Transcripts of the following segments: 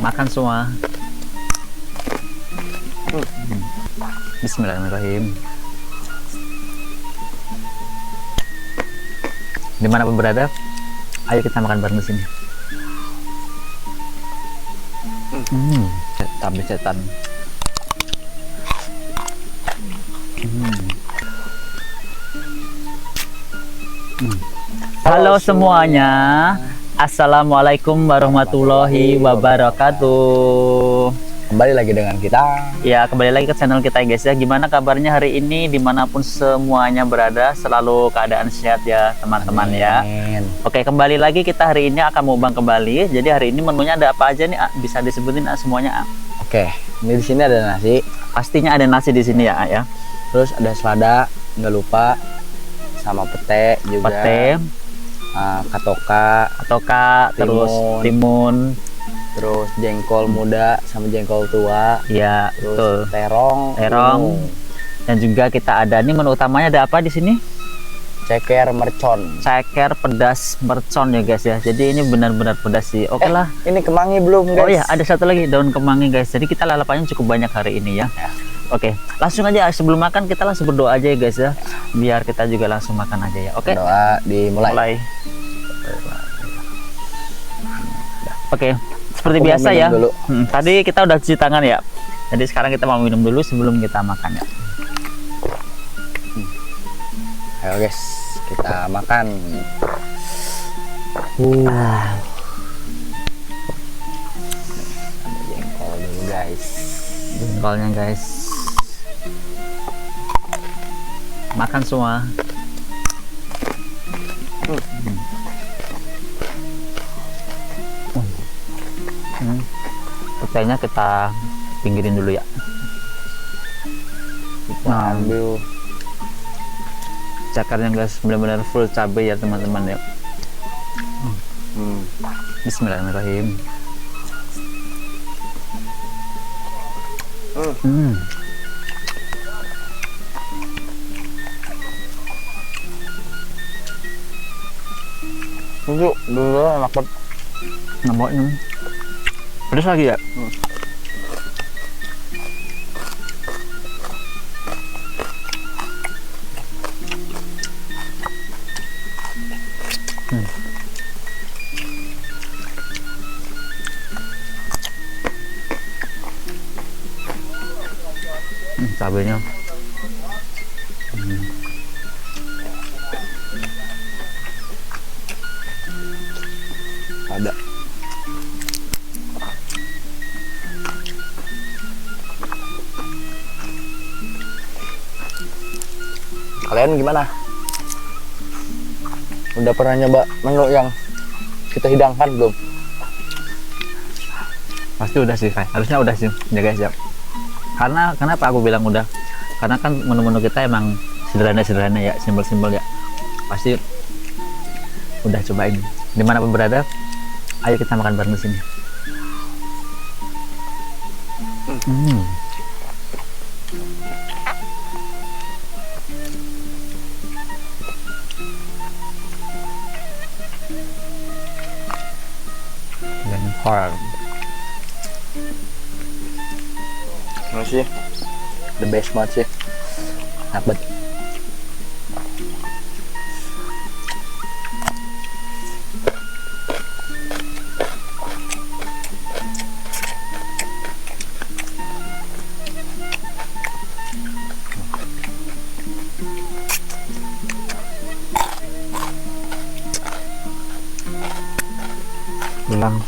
Makan semua. Bismillahirrahmanirrahim. Dimanapun berada, ayo kita makan bareng di sini. Setan. Halo semuanya, assalamualaikum warahmatullahi wabarakatuh. Kembali lagi dengan kita. Ya, kembali lagi ke channel kita guys ya. Gimana kabarnya hari ini dimanapun semuanya berada? Selalu keadaan sehat ya teman-teman ya. Oke, kembali lagi kita hari ini akan mukbang kembali. Jadi hari ini menunya ada apa aja nih? Bisa disebutin semuanya? Oke, ini di sini ada nasi. Pastinya ada nasi di sini ya ya. Terus ada selada, nggak lupa, sama pete juga. Pete, katoka, terus timun. Terus jengkol muda sama jengkol tua. Ya, terus betul. Terong. Dan juga kita ada nih menu utamanya ada apa di sini? Ceker mercon. Ceker pedas mercon ya guys ya. Jadi ini benar-benar pedas sih. Oke lah. Ini kemangi belum guys? Oh ya, ada satu lagi daun kemangi guys. Jadi kita lalapannya cukup banyak hari ini ya. Oke, langsung aja sebelum makan kita langsung berdoa aja ya guys ya. Biar kita juga langsung makan aja ya. Oke. Doa dimulai. Oke. Seperti biasa ya. Tadi kita udah cuci tangan ya. Jadi sekarang kita mau minum dulu sebelum kita makan ya. Ayo guys, kita makan. Jengkol dulu guys. Jengkolnya guys. Makan semua. Petenya kita pinggirin dulu ya. Kita ambil cekernya guys, benar-benar full cabai ya teman-teman ya. Bismillahirrahmanirrahim. Tunggu dulu enak banget. Namanya pedas lagi ya. Cabenya ada. Kalian gimana? Udah pernah nyoba menu yang kita hidangkan belum? pasti udah sih Kai. Harusnya udah sih ya guys ya. Karena kenapa aku bilang udah? Karena kan menu-menu kita emang sederhana ya, simpel-simpel ya. Pasti udah cobain. Dimanapun berada, ayo kita makan bareng di sini. Dan horror. Masih the best banget sih. Enak banget. Ulang.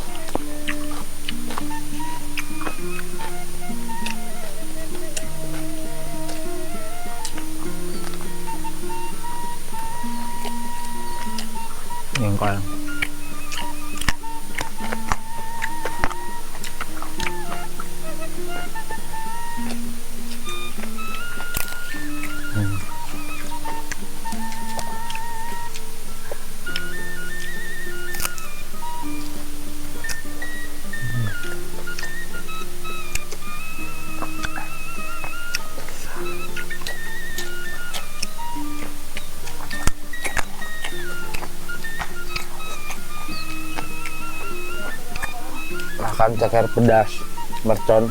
makan ceker pedas mercon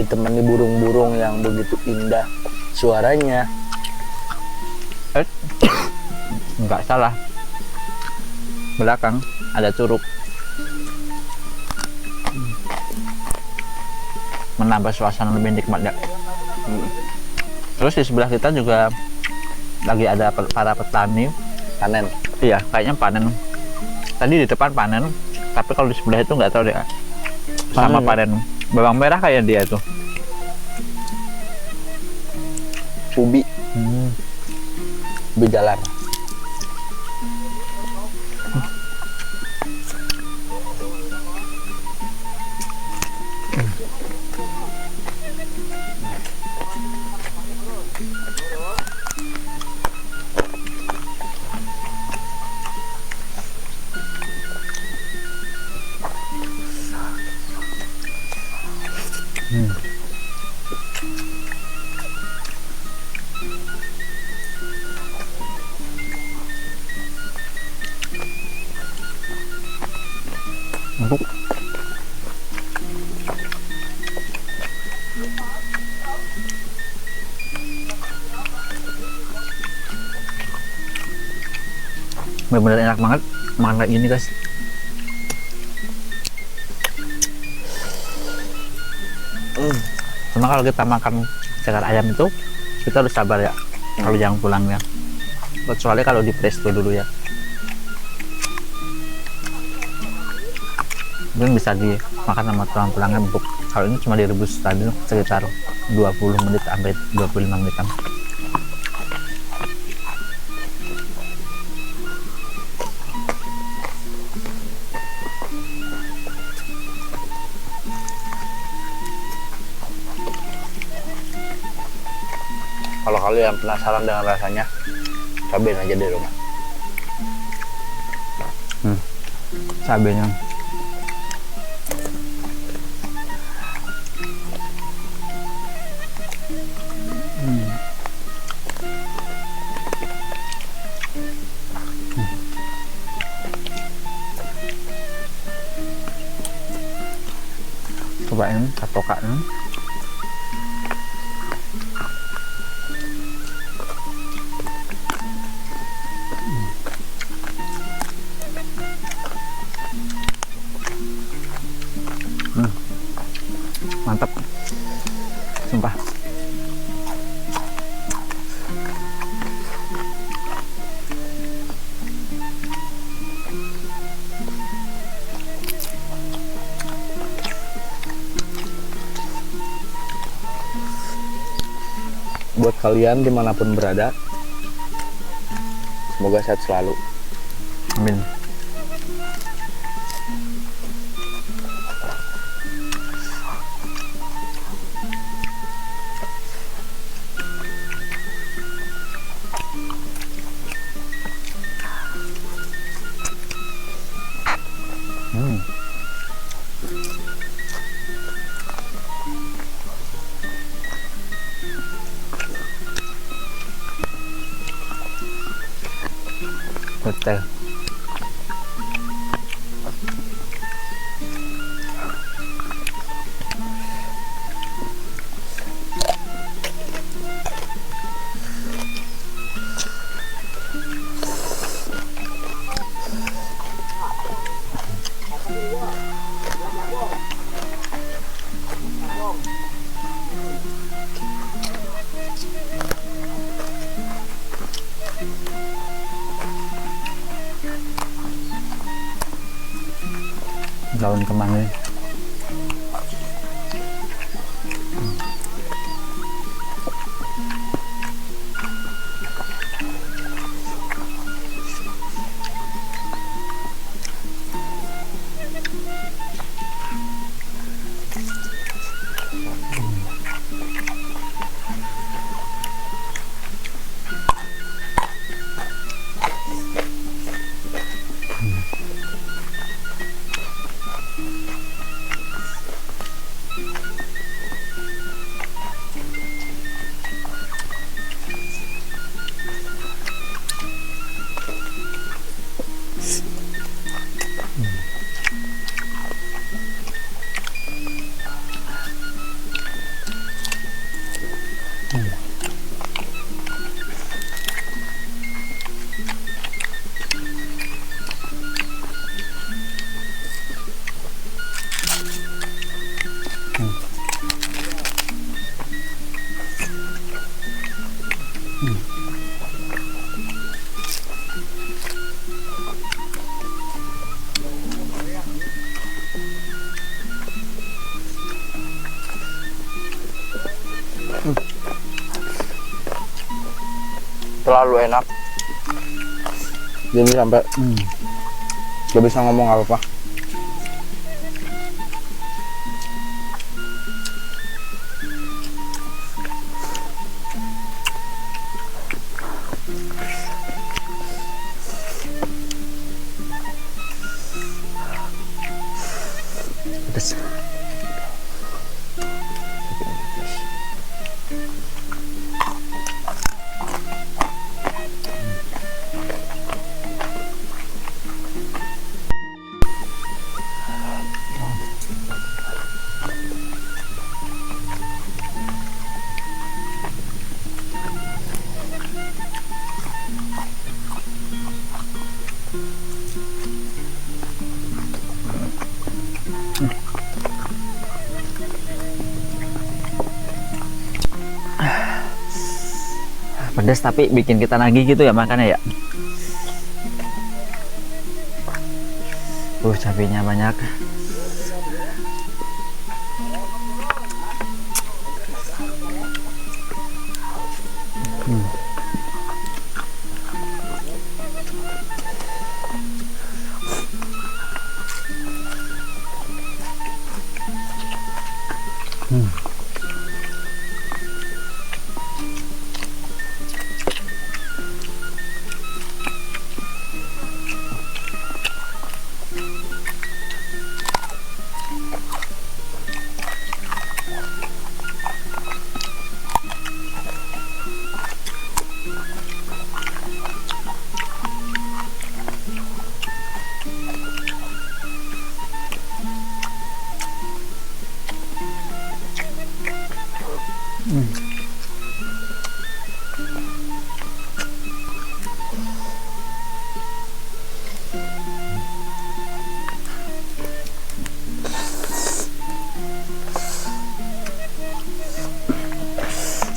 ditemani burung-burung yang begitu indah suaranya. Nggak salah, belakang ada curug, menambah suasana lebih nikmat ya. Terus di sebelah kita juga lagi ada para petani Panen. iya kayaknya panen tadi di depan panen, tapi kalau di sebelah itu nggak tahu deh sama panen bawang merah kayak dia tuh. Ubi. Ubi jalar. Empuk. Benar-benar enak banget makan kayak gini guys. Cuma kalau kita makan ceker ayam itu kita harus sabar ya kalau yang pulangnya, kecuali kalau di presto dulu ya, mungkin bisa dimakan sama tulang-tulangnya empuk. Kalau ini cuma direbus tadi sekitar 20 menit sampai 25 menitan. Kalau kalian penasaran dengan rasanya, cobain aja di rumah. Cabenya cobain katokan. Mantap, sumpah. Buat kalian dimanapun berada, semoga sehat selalu. Amin. Betul. Daun kemangi. terlalu enak. Jadi sampai gak bisa ngomong apa-apa. Pedas. Pedas tapi bikin kita nagih gitu ya makannya ya. Cabenya banyak.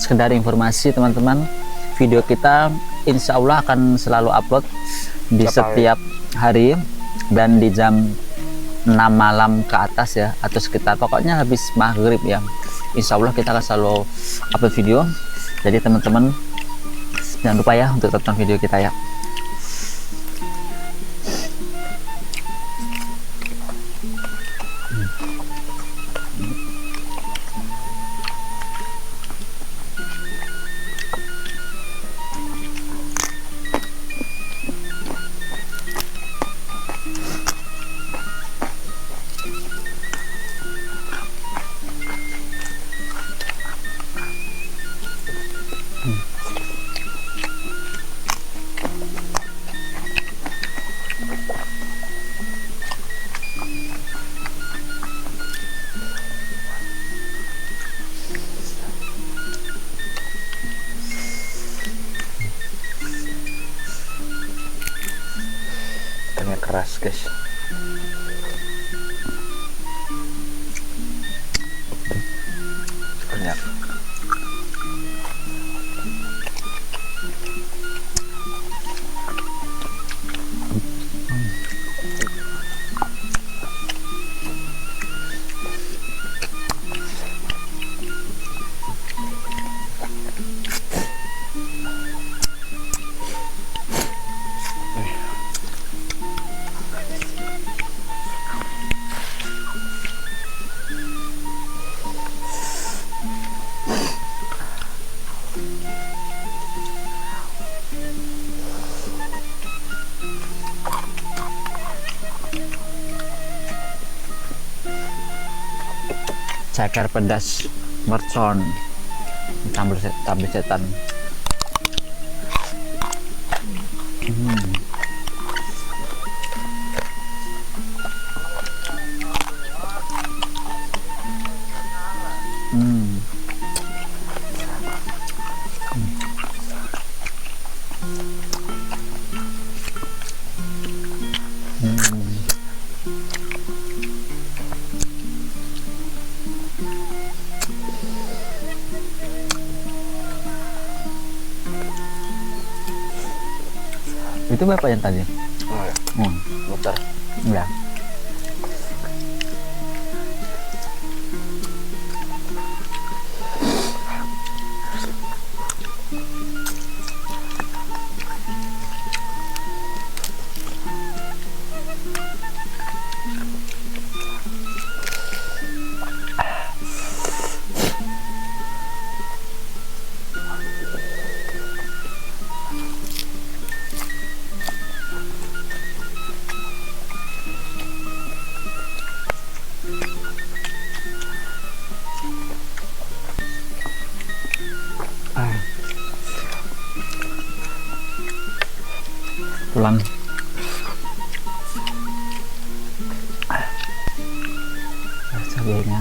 Sekedar informasi teman-teman, video kita insya Allah akan selalu upload di setiap hari dan di jam 6 malam ke atas ya, atau sekitar pokoknya habis maghrib ya. Insya Allah kita akan selalu upload video. Jadi teman-teman jangan lupa ya untuk tonton video kita ya. Ikannya keras guys. Banyak. Ceker pedas mercon cabai setan. Itu Bapak yang tadi? Oh ya, muter. Ya. tulang. Cabenya.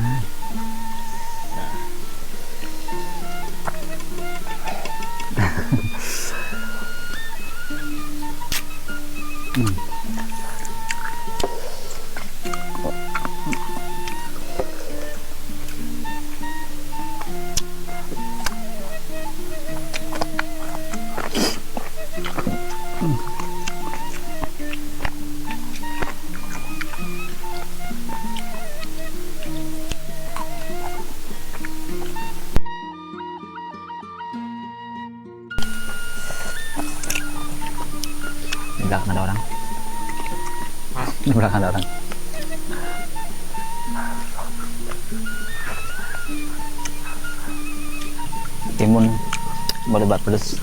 Di belakang ada orang. Di belakang ada orang. Timun boleh buat pedes.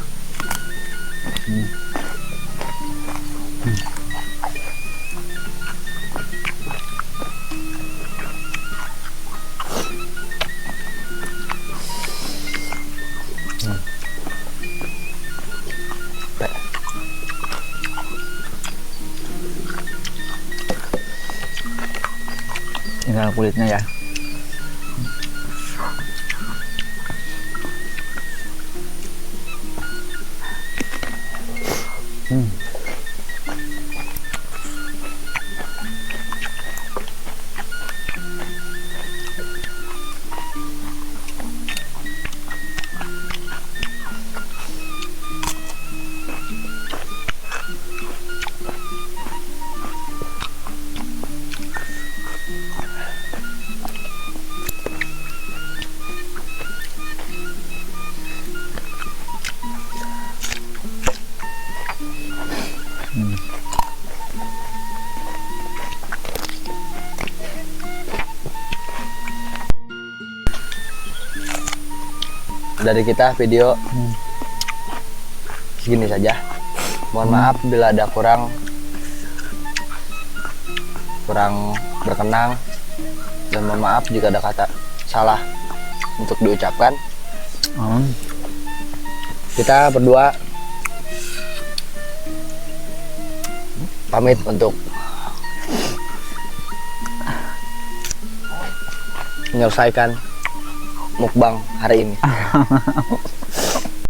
Tinggal kulitnya ya. Dari kita video segini saja. Mohon maaf bila ada kurang berkenan, dan mohon maaf jika ada kata salah untuk diucapkan. Kita berdua pamit untuk menyelesaikan mukbang hari ini.